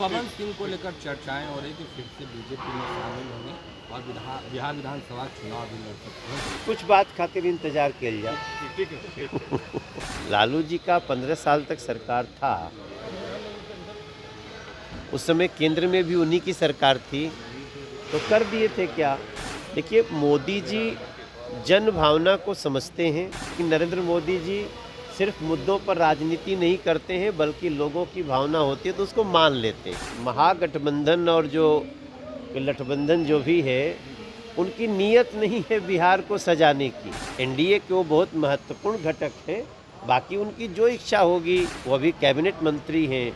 पवन सिंह को लेकर चर्चाएं हो रही कि फिर से बीजेपी में शामिल होंगे और बिहार विधानसभा चुनाव भी लड़ सकते हैं। कुछ बात खातिर इंतजार किया जाए। लालू जी का 15 साल तक सरकार था, उस समय केंद्र में भी उन्हीं की सरकार थी, तो कर दिए थे क्या। देखिए, मोदी जी जन भावना को समझते हैं कि नरेंद्र मोदी जी सिर्फ मुद्दों पर राजनीति नहीं करते हैं बल्कि लोगों की भावना होती है तो उसको मान लेते हैं। महागठबंधन और जो गठबंधन जो भी है, उनकी नीयत नहीं है बिहार को सजाने की। एनडीए के वो बहुत महत्वपूर्ण घटक है, बाकी उनकी जो इच्छा होगी, वो अभी कैबिनेट मंत्री हैं,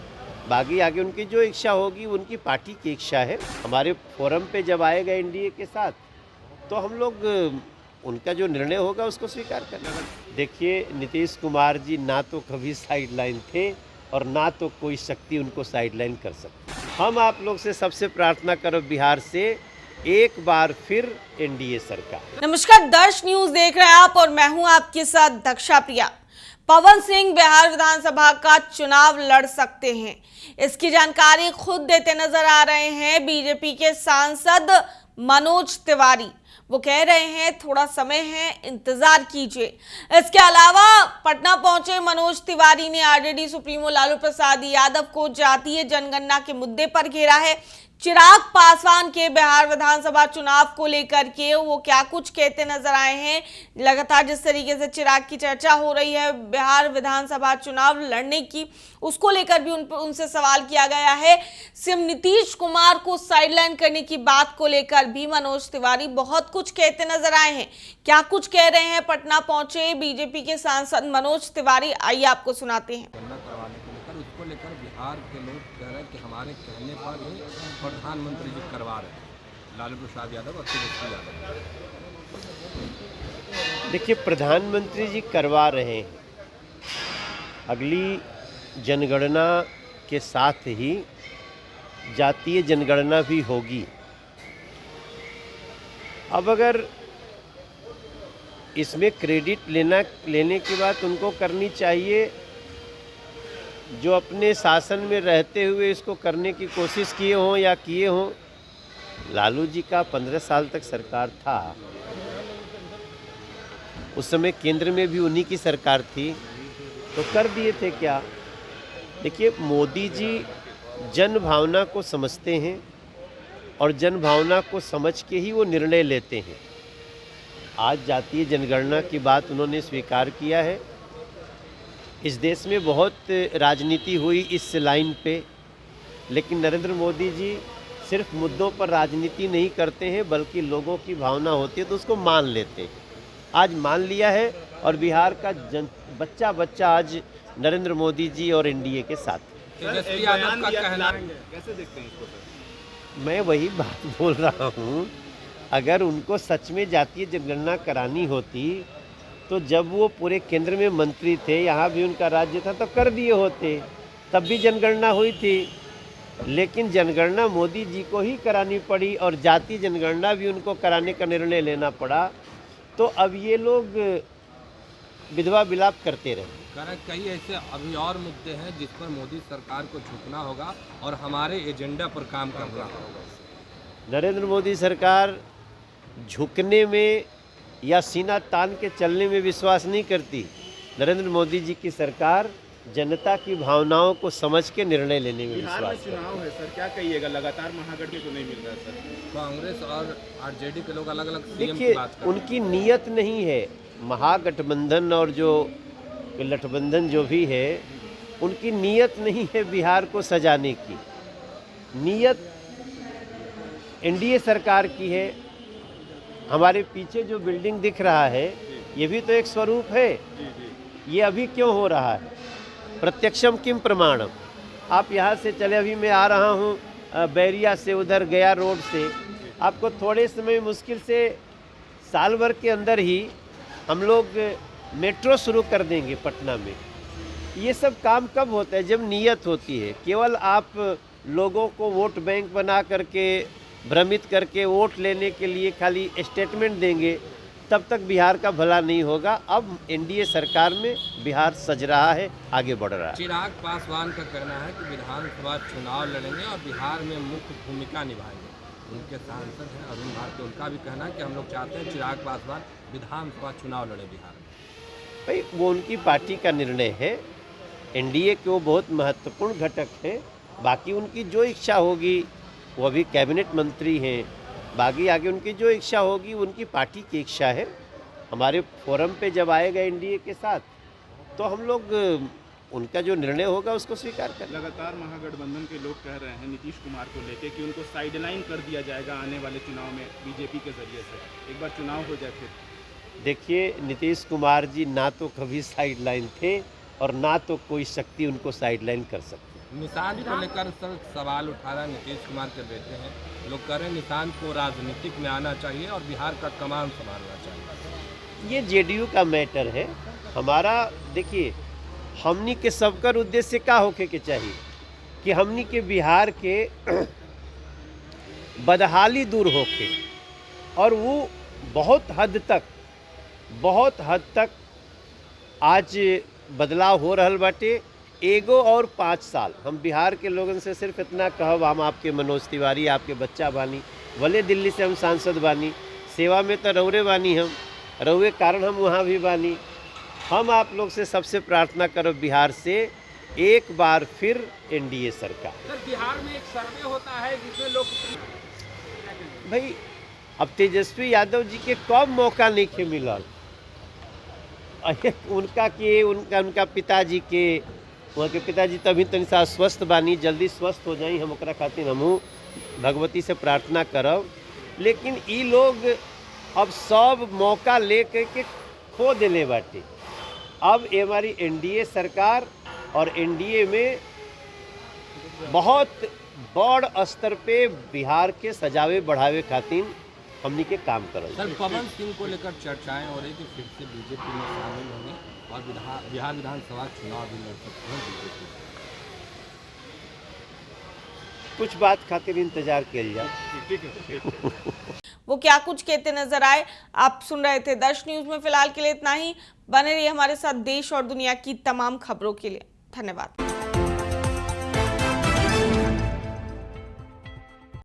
बाकी आगे उनकी जो इच्छा होगी उनकी पार्टी की इच्छा है। हमारे फोरम पे जब आएगा एनडीए के साथ तो हम लोग उनका जो निर्णय होगा उसको स्वीकार करेंगे। देखिए, नीतीश कुमार जी ना तो कभी साइडलाइन थे और ना तो कोई शक्ति उनको साइडलाइन कर सकती। हम आप लोग से सबसे प्रार्थना करो बिहार से एक बार फिर एनडीए सरकार। नमस्कार, दर्श न्यूज देख रहे हैं आप और मैं हूं आपके साथ दक्षा प्रिया। पवन सिंह बिहार विधानसभा का चुनाव लड़ सकते हैं, इसकी जानकारी खुद देते नजर आ रहे हैं बीजेपी के सांसद मनोज तिवारी। वो कह रहे हैं थोड़ा समय है, इंतजार कीजिए। इसके अलावा पटना पहुंचे मनोज तिवारी ने आरजेडी सुप्रीमो लालू प्रसाद यादव को जातीय जनगणना के मुद्दे पर घेरा है। चिराग पासवान के बिहार विधानसभा चुनाव को लेकर के वो क्या कुछ कहते नजर आए हैं। लगातार जिस तरीके से चिराग की चर्चा हो रही है बिहार विधानसभा चुनाव लड़ने की, उसको लेकर भी उनसे सवाल किया गया है। सीएम नीतीश कुमार को साइडलाइन करने की बात को लेकर भी मनोज तिवारी बहुत कुछ कहते नजर आए हैं। क्या कुछ कह रहे हैं पटना पहुंचे बीजेपी के सांसद मनोज तिवारी, आइए आपको सुनाते हैं। उसको लेकर बिहार के लोग कह रहे हैं कि हमारे कहने पर ही प्रधानमंत्री जी करवा रहे हैं, लालू प्रसाद यादव और तेजस्वी यादव। देखिए, प्रधानमंत्री जी करवा रहे हैं, अगली जनगणना के साथ ही जातीय जनगणना भी होगी। अब अगर इसमें क्रेडिट लेने की बात उनको करनी चाहिए जो अपने शासन में रहते हुए इसको करने की कोशिश किए हों या किए हों। लालू जी का 15 साल तक सरकार था, उस समय केंद्र में भी उन्हीं की सरकार थी, तो कर दिए थे क्या। देखिए, मोदी जी जन भावना को समझते हैं और जन भावना को समझ के ही वो निर्णय लेते हैं। आज जातीय जनगणना की बात उन्होंने स्वीकार किया है। इस देश में बहुत राजनीति हुई इस लाइन पे, लेकिन नरेंद्र मोदी जी सिर्फ मुद्दों पर राजनीति नहीं करते हैं बल्कि लोगों की भावना होती है तो उसको मान लेते हैं। आज मान लिया है और बिहार का बच्चा बच्चा आज नरेंद्र मोदी जी और एनडीए के साथ। तेजस्वी यादव का कहना है, कैसे देखते हैं इसको सर? मैं वही बात बोल रहा हूँ, अगर उनको सच में जातीय जनगणना करानी होती तो जब वो पूरे केंद्र में मंत्री थे, यहाँ भी उनका राज्य था, तो कर दिए होते, तब भी जनगणना हुई थी। लेकिन जनगणना मोदी जी को ही करानी पड़ी और जातीय जनगणना भी उनको कराने का निर्णय लेना पड़ा, तो अब ये लोग विधवा विलाप करते रहे। कई ऐसे अभी और मुद्दे हैं जिस पर मोदी सरकार को झुकना होगा और हमारे एजेंडा पर काम करना होगा। नरेंद्र मोदी सरकार झुकने में या सीना तान के चलने में विश्वास नहीं करती। नरेंद्र मोदी जी की सरकार जनता की भावनाओं को समझ के निर्णय लेने में विश्वास करती है। चुनाव है सर, क्या कहिएगा, लगातार महागठबंधन को नहीं मिल रहा है सर। कांग्रेस और आरजेडी के लोग अलग अलग सीएम की देखिए, बात कर रहे हैं। उनकी नीयत नहीं है। महागठबंधन और जो गठबंधन जो भी है, उनकी नीयत नहीं है बिहार को सजाने की। नीयत एनडीए सरकार की है। हमारे पीछे जो बिल्डिंग दिख रहा है, ये भी तो एक स्वरूप है। ये अभी क्यों हो रहा है? प्रत्यक्षम किम प्रमाणम। आप यहाँ से चले, अभी मैं आ रहा हूँ बैरिया से, उधर गया रोड से, आपको थोड़े समय मुश्किल से साल भर के अंदर ही हम लोग मेट्रो शुरू कर देंगे पटना में। ये सब काम कब होता है? जब नीयत होती है। केवल आप लोगों को वोट बैंक बना करके भ्रमित करके वोट लेने के लिए खाली स्टेटमेंट देंगे तब तक बिहार का भला नहीं होगा। अब एनडीए सरकार में बिहार सज रहा है, आगे बढ़ रहा है। चिराग पासवान का कहना है कि विधानसभा चुनाव लड़ेंगे और बिहार में मुख्य भूमिका निभाएंगे। उनके सांसद हैं अरुण भारती, उनका भी कहना है कि हम लोग चाहते हैं चिराग पासवान विधानसभा चुनाव लड़े बिहार में। भाई वो उनकी पार्टी का निर्णय है, एनडीए के वो बहुत महत्वपूर्ण घटक हैं। बाकी उनकी जो इच्छा होगी, वो अभी कैबिनेट मंत्री हैं, बाकी आगे उनकी जो इच्छा होगी उनकी पार्टी की इच्छा है। हमारे फोरम पे जब आएगा एनडीए के साथ तो हम लोग उनका जो निर्णय होगा उसको स्वीकार करें। लगातार महागठबंधन के लोग कह रहे हैं नीतीश कुमार को लेके कि उनको साइडलाइन कर दिया जाएगा आने वाले चुनाव में बीजेपी के जरिए से। एक बार चुनाव हो जाए फिर। देखिए, नीतीश कुमार जी ना तो कभी साइडलाइन थे और ना तो कोई शक्ति उनको साइडलाइन कर सकती। निशांत को लेकर सर सवाल उठा रहा नीतीश कुमार के बेटे हैं, लोग कह रहे हैं निशांत को राजनीतिक में आना चाहिए और बिहार का कमान संभालना चाहिए। ये जेडीयू का मैटर है। हमारा देखिए, हमनी के सबकर उद्देश्य क्या होके के चाहिए कि हमनी के बिहार के बदहाली दूर होके, और वो बहुत हद तक आज बदलाव हो रहल बाटे। एगो और 5 साल हम बिहार के लोगन से सिर्फ इतना कहब, हम आपके मनोज तिवारी आपके बच्चा बानी, भले दिल्ली से हम सांसद बानी, सेवा में तो रौरे बानी, हम रौरे कारण हम वहाँ भी बानी। हम आप लोग से सबसे प्रार्थना करो बिहार से एक बार फिर एनडीए सरकार। सर, बिहार में एक सर्वे होता है जिसमें लोग भाई अब तेजस्वी यादव जी के कब मौका नहीं के मिलल, उनका पिताजी के, वहाँ के पिताजी तभी तनी सा स्वस्थ बानी, जल्दी स्वस्थ हो जाई, हम ओकरा खातिर हमहूँ भगवती से प्रार्थना करब। लेकिन ई लोग अब सब मौका ले के खो देले बाटे। अब हमारी एनडीए सरकार और एनडीए में बहुत बड़ स्तर पे बिहार के सजावे बढ़ावे खातिर हमनी के काम करल। सर, पवन सिंह को लेकर चर्चाएं हो रही कि फिर से बीजेपी में शामिल होंगे और बिहार विधानसभा चुनाव भी लड़ सकते हैं बीजेपी। कुछ बात खातिर इंतजार किया जाए। ठीक है। वो क्या कुछ कहते नजर आए, आप सुन रहे थे दर्श न्यूज में। फिलहाल के लिए इतना ही। बने रहिए हमारे साथ देश और दुनिया की तमाम खबरों के लिए। धन्यवाद।